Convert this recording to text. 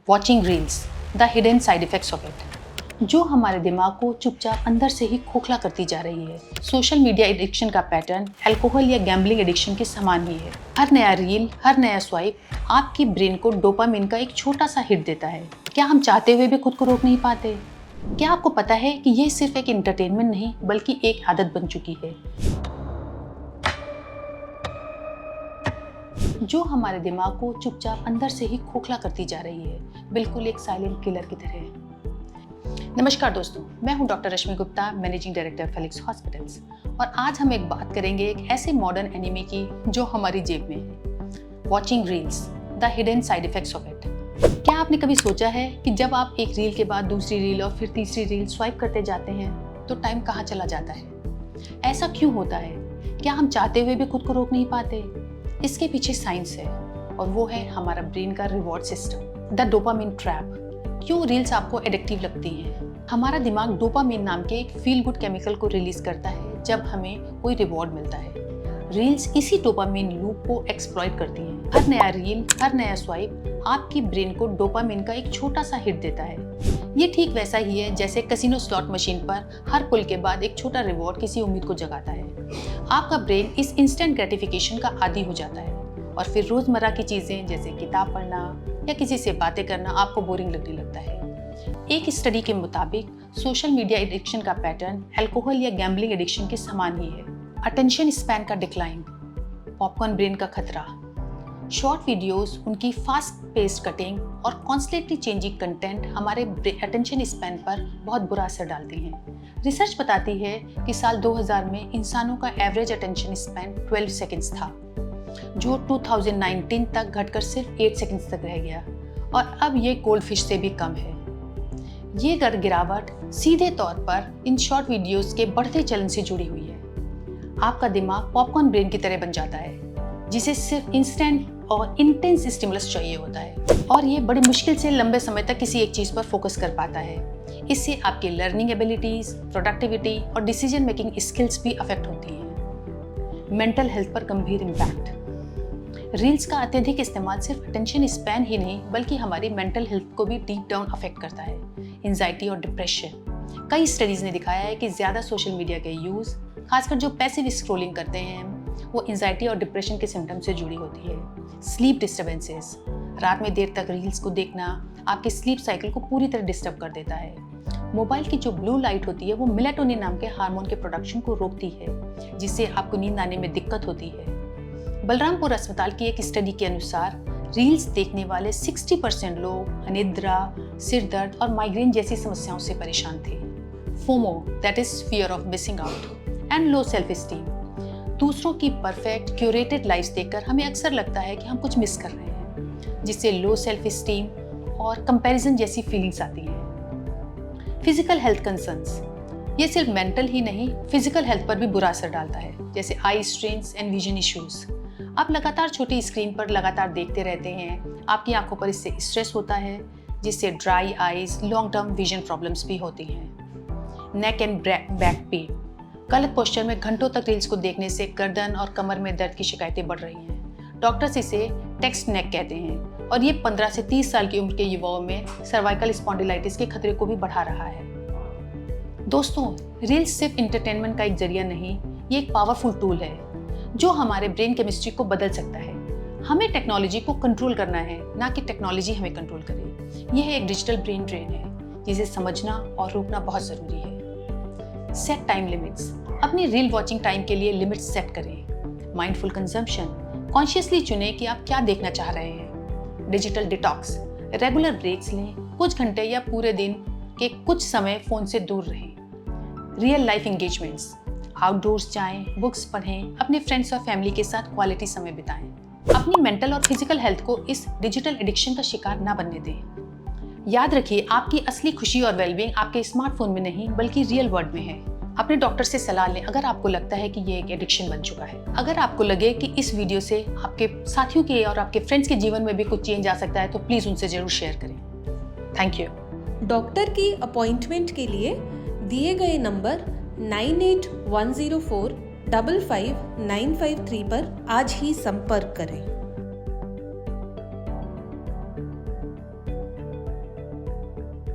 Watching reels, the hidden side effects of it, जो हमारे दिमाग को चुपचाप अंदर से ही खोखला करती जा रही है। सोशल मीडिया एडिक्शन का पैटर्न अल्कोहल या गैम्बलिंग एडिक्शन के समान ही है। हर नया रील, हर नया स्वाइप आपकी ब्रेन को डोपामिन का एक छोटा सा हिट देता है। क्या हम चाहते हुए भी खुद को रोक नहीं पाते? क्या आपको पता है कि ये सिर्फ एक एंटरटेनमेंट नहीं बल्कि एक आदत बन चुकी है, जो हमारे दिमाग को चुपचाप अंदर से ही खोखला करती जा रही है, बिल्कुल एक साइलेंट किलर की तरह। नमस्कार दोस्तों, मैं हूं doctor Rashmi Gupta, managing director Felix hospitals, और आज हम एक बात करेंगे एक ऐसे मॉडर्न एनिमे की जो हमारी जेब में है, watching reels, the hidden side effects of it. क्या आपने कभी सोचा है कि जब आप एक रील के बाद दूसरी रील और फिर तीसरी रील स्वाइप करते जाते हैं तो टाइम कहाँ चला जाता है? ऐसा क्यों होता है? क्या हम चाहते हुए भी खुद को रोक नहीं पाते? इसके पीछे साइंस है, और वो है हमारा ब्रेन का reward system, the dopamine trap. क्यों रील्स आपको एडिक्टिव लगती हैं? हमारा दिमाग डोपामिन नाम के एक फील गुड केमिकल को रिलीज करता है जब हमें कोई रिवॉर्ड मिलता है। रील्स इसी डोपामिन लूप को एक्सप्लॉइट करती हैं। हर नया रील, हर नया स्वाइप आपकी ब्रेन को डोपामिन का एक छोटा सा हिट देता है। ये ठीक वैसा ही है जैसे कैसीनो स्लॉट मशीन पर हर पुल के बाद एक छोटा रिवॉर्ड किसी उम्मीद को जगाता है। आपका ब्रेन इस इंस्टेंट ग्रेटिफिकेशन का आदी हो जाता है, और फिर रोजमर्रा की चीजें जैसे किताब पढ़ना या किसी से बातें करना आपको बोरिंग लगने लगता है। एक स्टडी के मुताबिक सोशल मीडिया एडिक्शन का पैटर्न अल्कोहल या गैम्बलिंग एडिक्शन के समान ही है। अटेंशन स्पैन का डिक्लाइन, पॉपकॉर्न ब्रेन का खतरा। शॉर्ट वीडियोस, उनकी फास्ट पेस्ड कटिंग और कॉन्स्टेंटली चेंजिंग कंटेंट हमारे अटेंशन स्पैन पर बहुत बुरा असर डालती हैं। रिसर्च बताती है कि साल 2000 में इंसानों का एवरेज अटेंशन स्पैन 12 सेकंड्स था, जो 2019 तक घटकर सिर्फ 8 सेकंड्स तक रह गया, और अब ये गोल्ड फिश से भी कम है। ये गिरावट सीधे तौर पर इन शॉर्ट वीडियोस के बढ़ते चलन से जुड़ी हुई है। आपका दिमाग पॉपकॉर्न ब्रेन की तरह बन जाता है, जिसे सिर्फ इंस्टेंट और इंटेंस स्टिमुलस चाहिए होता है, और ये बड़ी मुश्किल से लंबे समय तक किसी एक चीज पर फोकस कर पाता है। इससे आपकी लर्निंग एबिलिटीज, प्रोडक्टिविटी और डिसीजन मेकिंग स्किल्स भी अफेक्ट होती हैं। मेंटल हेल्थ पर गंभीर इम्पैक्ट। रील्स का अत्यधिक इस्तेमाल सिर्फ अटेंशन स्पैन ही नहीं बल्कि हमारी मेंटल हेल्थ को भी डीप डाउन अफेक्ट करता है। एंजाइटी और डिप्रेशन। कई स्टडीज ने दिखाया है कि ज्यादा सोशल मीडिया के यूज, खासकर जो पैसिव स्क्रोलिंग करते हैं, वो एंजाइटी और डिप्रेशन के सिम्टम से जुड़ी होती है। Sleep disturbances. रात में देर तक रील्स को देखना आपके स्लीप साइकिल को पूरी तरह डिस्टर्ब कर देता है। मोबाइल की जो ब्लू लाइट होती है वो मेलाटोनिन नाम के हार्मोन के प्रोडक्शन को रोकती है, जिससे आपको नींद आने में दिक्कत होती है। बलरामपुर अस्पताल की एक स्टडी के अनुसार रील्स देखने वाले 60% लोग अनिद्रा, सिर दर्द और माइग्रेन जैसी समस्याओं से परेशान थे। FOMO, that is fear of missing out, and low self esteem. दूसरों की परफेक्ट क्यूरेटेड लाइफ देखकर हमें अक्सर लगता है कि हम कुछ मिस कर रहे हैं, जिससे लो सेल्फ एस्टीम और कंपैरिजन जैसी फीलिंग्स आती हैं। Physical health concerns. ये सिर्फ मेंटल ही नहीं, फिजिकल हेल्थ पर भी बुरा असर डालता है, जैसे आई स्ट्रेन्स एंड विजन इश्यूज। आप लगातार छोटी स्क्रीन पर लगातार देखते रहते हैं, आपकी आंखों पर इससे स्ट्रेस होता है, जिससे dry eyes, long term vision problems भी होती हैं। Neck and back pain. गलत पोस्चर में घंटों तक रील्स को देखने से गर्दन और कमर में दर्द की शिकायतें बढ़ रही हैं। डॉक्टर्स इसे टेक्स्ट नेक कहते हैं, और ये 15 से 30 साल की उम्र के युवाओं में सर्वाइकल स्पॉन्डिलाइटिस के खतरे को भी बढ़ा रहा है। दोस्तों, रील्स सिर्फ एंटरटेनमेंट का एक जरिया नहीं, ये एक पावरफुल टूल है जो हमारे ब्रेन केमिस्ट्री को बदल सकता है। हमें टेक्नोलॉजी को कंट्रोल करना है, ना कि टेक्नोलॉजी हमें कंट्रोल करे। यह एक डिजिटल ब्रेन ड्रेन है, जिसे समझना और रोकना बहुत जरूरी है। Set time limits. अपनी रील वॉचिंग टाइम के लिए लिमिट्स सेट करें। Mindful consumption. कॉन्शियसली चुनें कि आप क्या देखना चाह रहे हैं। Digital detox. रेगुलर ब्रेक्स लें, कुछ घंटे या पूरे दिन के कुछ समय फोन से दूर रहें। Real life engagements. आउटडोर्स जाएं, बुक्स पढ़ें, अपने फ्रेंड्स और फैमिली के साथ क्वालिटी समय बिताएं। अपनी मेंटल और फिजिकल हेल्थ को इस डिजिटल एडिक्शन का शिकार ना बनने दें। याद रखिए, आपकी असली खुशी और वेलबींग आपके स्मार्टफोन में नहीं बल्कि रियल वर्ल्ड में है। अपने डॉक्टर से सलाह लें अगर आपको लगता है कि ये एक एडिक्शन बन चुका है। अगर आपको लगे कि इस वीडियो से आपके साथियों के और आपके फ्रेंड्स के जीवन में भी कुछ चेंज आ सकता है, तो प्लीज उनसे जरूर शेयर करें। Thank you. डॉक्टर की अपॉइंटमेंट के लिए दिए गए नंबर 9810455953 पर आज ही संपर्क करें।